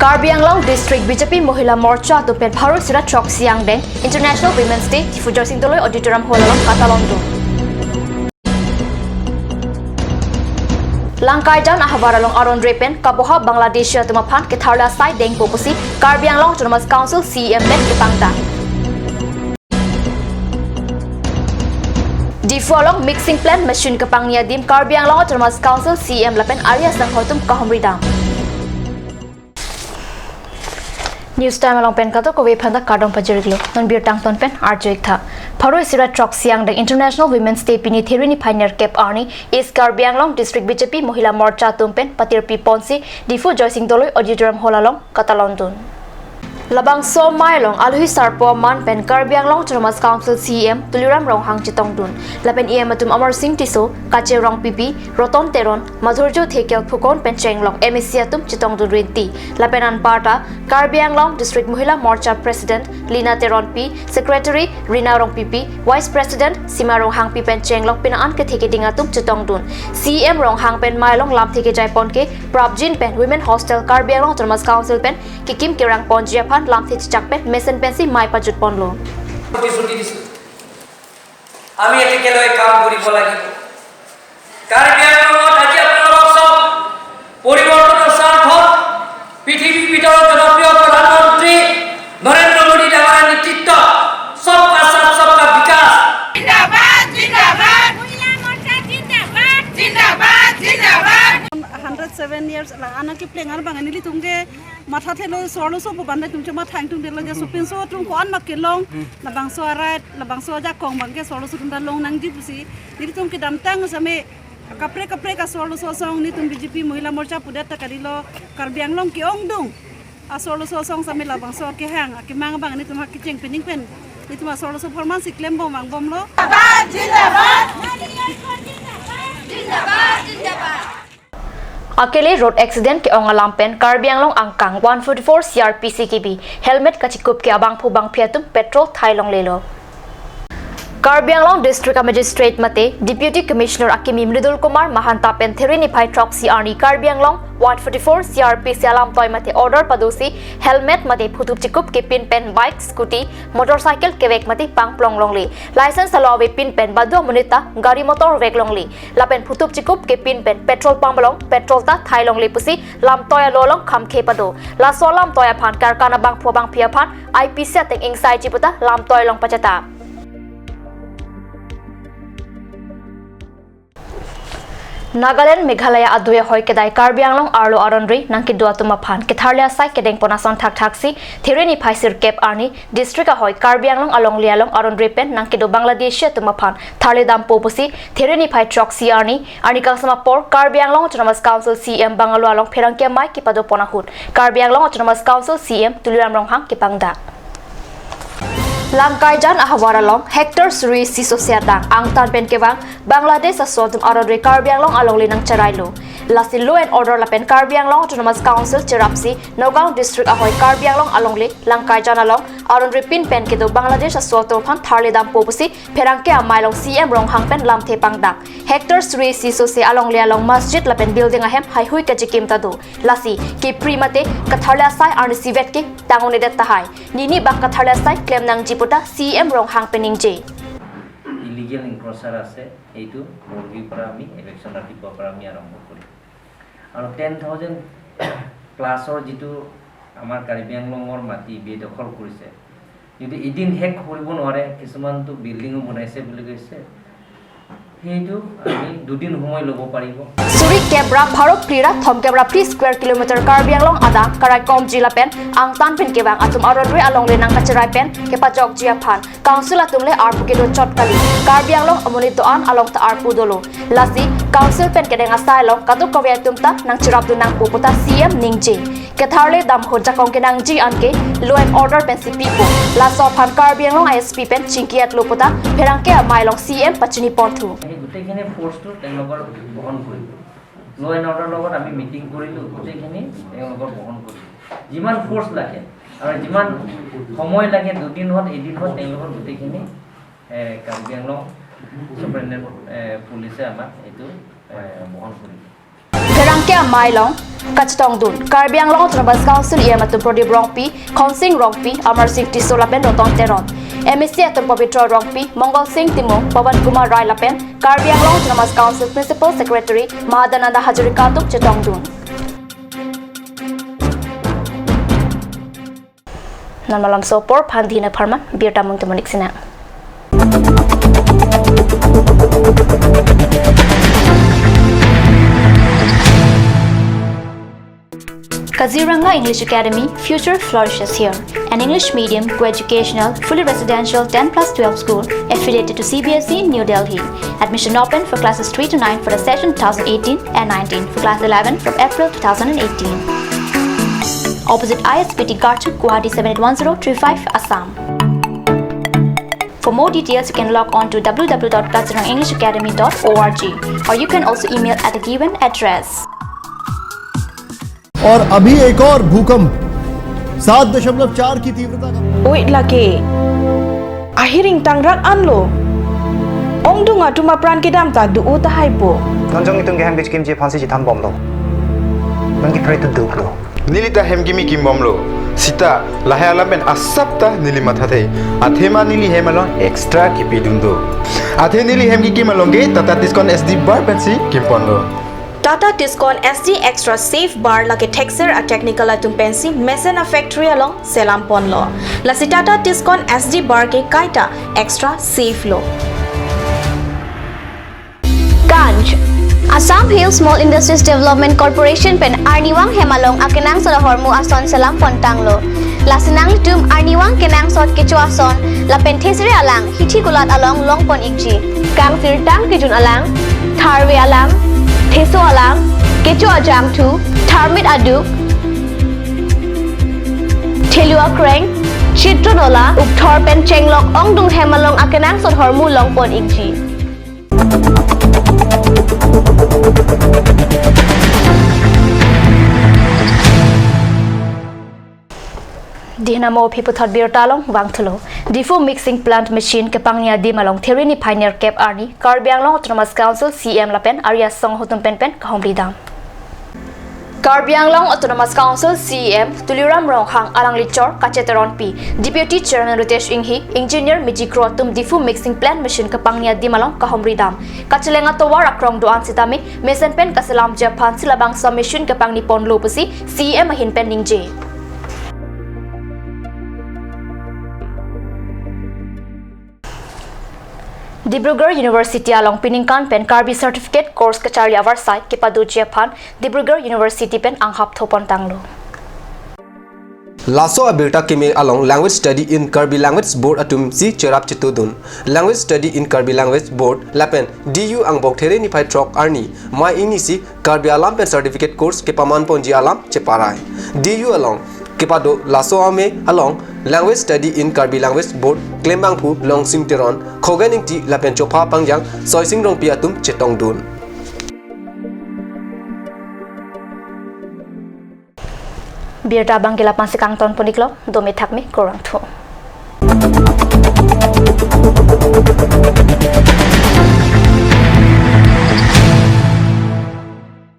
Karbi Anglong District BJP Mohila Morcha to Pet Bharat Sira Chok Siang Deng International Women's Day Tifujor Singdoloi Auditorium Hall Katalondo. Langkai Jan Ahavaralong Aron Repen Kaboha Bangladesh Tumapan Ketharla Sai Deng Popusi Karbi Anglong Autonomous Council CM Ben Kipangta. Difolong Mixing Plant Machine Kapangnya Dim Karbi Anglong Autonomous Council CM Lapen Arya Sanghotum Kahomridang. News time along pen kato ko wepanda kardong pajiriglo non bir tang ton pen arjoik tha Pharoi Sira Chok Siang Deng International Women's Day pini therini pioneer cap arni is Karbi Anglong District BJP Mohila Morcha tumpen patirpi ponsi difu joising doloi auditorium holalong katalondon Labang so mailong alhui sarpo man pen Karbi Anglong Autonomous Council CM Tuliram Rong Hang Chitong Dun Lapen Matum Amar Singh Tiso Kache Rong Pipi Roton Teron Madhurjo Thekel Phukon Pen Chenglong Tum Chitong Dun Rinti Lapen Anparta Karbi Anglong District Mohila Morcha President Lina Teron P Secretary Rina Rong Pipi Vice President Sima Rong Hang Pi Pen Chenglong Pinaan Ke Theke Dingatum Chitong Dun CM Rong Hang Pen Mailong Lam Theke Jaipon Ke Prabjin Pen Women Hostel Karbi Anglong Autonomous Council Pen Kikim Kerang Ponjiapan Lam Thich Chakpet Mesen Pensi Mai Pajut Ponlo আমি এটিকে লয় কাম কৰিব লাগিব কাৰ্বি আংলঙত আজি আপোনালোক সব পৰিৱৰ্তনৰ স্বাৰ্থত পৃথিৱীৰ ভিতৰত জনপ্ৰিয় প্ৰধানমন্ত্ৰী নৰেন্দ্ৰ মোদী ডাঙৰীয়াৰ নেতৃত্বত সবকা সাথ সবকা বিকাশ জিন্দাবাদ জিন্দাবাদ মহিলা মোৰ্চা জিন্দাবাদ জিন্দাবাদ জিন্দাবাদ 107 years ana ki plengar bangani li tungge matha thelo sorlo so banda tumche ma thang tung delo je supin so tung kon makelong na bangso arat na bangso ja kong bangke sorlo so tunda long nang dipusi ni tung ki dam tang same kapre ka sorlo so song ni tung BJP Mohila Morcha pudat ta kadilo Karbi Anglong ki ong dung a sorlo so song same la bangso ke hang ki mang bang ni tum ki cheng pening pen ni tum sorlo so forman siklem bom mang bom lo jindabad jindabad jindabad Akele road accident ke ongalam pen Karbi Anglong angkang 144 CRPC kibi helmet kachikup ke abang phubang phiatum petrol thailong lelo Karbi Anglong District Magistrate mate Deputy Commissioner Akimi Mridul Kumar Mahanta pen therini phai troxy arni Karbi Anglong 144 CRPC alam toy mate order padosi helmet mate phutup chikup ke pin pen bike scooty motorcycle ke vek mate pang plong longli license alawe pin pen badu munita gari motor vek longli lapen phutup chikup ke pin pen petrol pump long petrol ta thai longli pusi lam toy lolong kham khe pado la solam toy phan karkana bang phobang phia phan IPC teng insai chiputa lam toy long pachata Nagaland Meghalaya Adoya Hoi Kedai Karbi Anglong Arlo Aronri Nangki Dua Tumaphan Ketharlia Sai Kedeng Ponason Thak Thaksi Therini Phaisir Kep Arni District Hoi Karbi Anglong Along Lialong Aronri Pen Nangki Do Bangladesh Tumaphan Tharle Dam Popusi Therini Phai Troxy Arni Kangsama Por Karbi Anglong Autonomous Council CM Bangalu Along Pherangkia Mai Kipado Ponahut Karbi Anglong Autonomous Council CM Tuliram Ronghang Kipangda Langkai Jan Ahawaralong Hector Suri Siso Siatang Angtan Pen Kewang Bangladesh Asodum Aronri Karbi Anglong Along Linang Charailo Lasi Law and Order Lapen Karbi Anglong Autonomous Council Cherapsi Nagaon District Ahoy Karbi Anglong Alongli Langkai Jan Along Aronri Pin Pen Kedo Bangladesh Asodum Phan Tharle Dam Popusi Pherangke Amailong CM Ronghang Pen Lam Thepangda Hector Suri Siso Se Along Lialong Masjid Lapen Building Ahem Hai Hui Kajikim Tadu Lasi Ki Primate Katharla Sai Arni Sivet Ki Tangone Det Tahai Nini Bak Katharla Sai Klem Nang Jiputa CM Ronghang Pening J illegal ইনক্রসার আছে এইটো মুরগিৰ পৰা আমি ইলেকশন ৰাতিপুৱাৰ পৰা আমি আৰম্ভ কৰিম আৰু 10,000 প্লাছৰ যিটো আমাৰ কাৰ্বি আংলঙৰ মাটি বেদখল কৰিছে যদি এদিন হেক কৰিব নোৱাৰে কিছুমানটো বিল্ডিং বনাইছে বুলি কৈছে সেইটো আমি দুদিন সময় ল'ব পাৰিব Suri Kebra Bharok Prira Thom Kebra 3 square kilometer Karbi Anglong Ada Karai Kom Jila Pen Angtan Pen Kebang Atum Aronri Along Lenang Kacerai Pen Kepajok Jia Phan Council Atumle Arpukedo Chotkali Karbi Anglong Amunit Doan Along Ta Arpudolo Lasi Council Pen Kedeng Asailong Katuk Kawya Tumta Nang Chirabdu Nang Puputa CM Ningje Ketharle Dam Hoja Kong Kenang Ji Anke Law and Order Pen Sipipo Laso Phan Karbi Anglong ISP Pen Chinkiat Loputa Pherangke Amailong CM Pachini Ponthu গোটেইখিনি ফোর্সটো তেওঁলোকৰ বহন কৰিব ল and order লগত আমি মিটিং কৰিলো গোটেইখিনি তেওঁলোকৰ বহন কৰিলো যিমান ফোর্স লাগে আৰু যিমান সময় লাগে দুদিন হত এদিন হত তেওঁলোকৰ গোটেইখিনি কাৰ্বি আংলং সুপাৰিনটেণ্ডেণ্ট পুলিচে আমাক এইটো বহন কৰিব Kia Mai Long Kactong Dun Karbi Anglong Autonomous Council Yamatu Prodib Rongpi Khonsing Rongpi Amar Singh Tiso Lapen Rotong Teron MSc Atom Pavitra Rongpi Mongol Singh Timo Pawan Kumar Rai Lapen Karbi Anglong Autonomous Council Principal Secretary Mahadananda Hajurikatuk Chetong Dun Nan malam sopor Pandhina Parman Bir Tamung Temonik Sina Kaziranga English Academy Future Flourishes Here, an English medium co-educational, fully residential 10+12 school affiliated to CBSE New Delhi. Admission open for classes 3 to 9 for the session 2018 and 19 for class 11 from April 2018. Opposite ISPT Garchuk, Guwahati 781035 Assam. For more details, you can log on to www.kazirangaenglishacademy.org or you can also email at the given address. और अभी एक और भूकंप 7.4 की तीव्रता का Wait lagi. Ahiring tangrak anlo. Ong dunga tuma pran kedam ta du uta haibo. Nonjong itong geham kim je phansi ji tham bom lo. Nang ki pray to duk lo. Nilita hemgimi kim bomlo sita lahaya lamen asapta nili mathate athema nili hemalo extra kipidundo athe nili hemgi kimalonge tata discount SD bar pensi kimponlo Tata Tiscon SD Extra Safe Bar lagi texer a technical atum pensi Mesena Factory along Selampon lo. La si Tata Tiscon SD Bar ke kaita extra safe lo. Ganj Assam Hill Small Industries Development Corporation pen Arniwang Hemalong akenang sa hormu ason Selampon tanglo. La sinang tum Arniwang kenang sot kecu ason la pen tesiri alang hiti kulat along longpon ikji. Kang sirtang kijun alang Tharwe alang Teso alang, kecho ajam tu, tharmit aduk, telua kreng, chitro dola, upthor pen chenglok ong dung hemalong akenang sot hormu longpon ikji. Dinamo people thought beer talong wangthlo Difu mixing plant machine ke pangnia di malong theory ni pioneer cap arni Karbi Anglong Autonomous Council CM lapen area song hotum pen pen kahomli dam Karbi Anglong Autonomous Council CM Tuliram Ronghang alang lichor kacheteron pi Deputy Chairman Ritesh Inghi Engineer Mijikro tum Difu mixing plant machine ke pangnia di malong kahomli dam kachelenga towar akrong doan sitami mesen pen kaselam Japan silabang submission ke pangni pon lopusi CM hin pen ningje Dibrugarh University along Piningkan pen Karbi certificate course kachari avar sai ke padu Japan Dibrugarh University pen anghap thopon tanglo Laso abilita keme along language study in Karbi language board atum si cherap chitudun language study in Karbi language board lapen DU angbok there ni phai trok arni mai inisi Karbi alam pen certificate course ke paman ponji alam cheparai DU along kepado laso ame along language study in Karbi language board klembang phu long sing teron khoganing ti lapen chopa pangjang soising rong piatum chetong dun Birta bangkila pansikang ton puniklo domi thakmi korang thu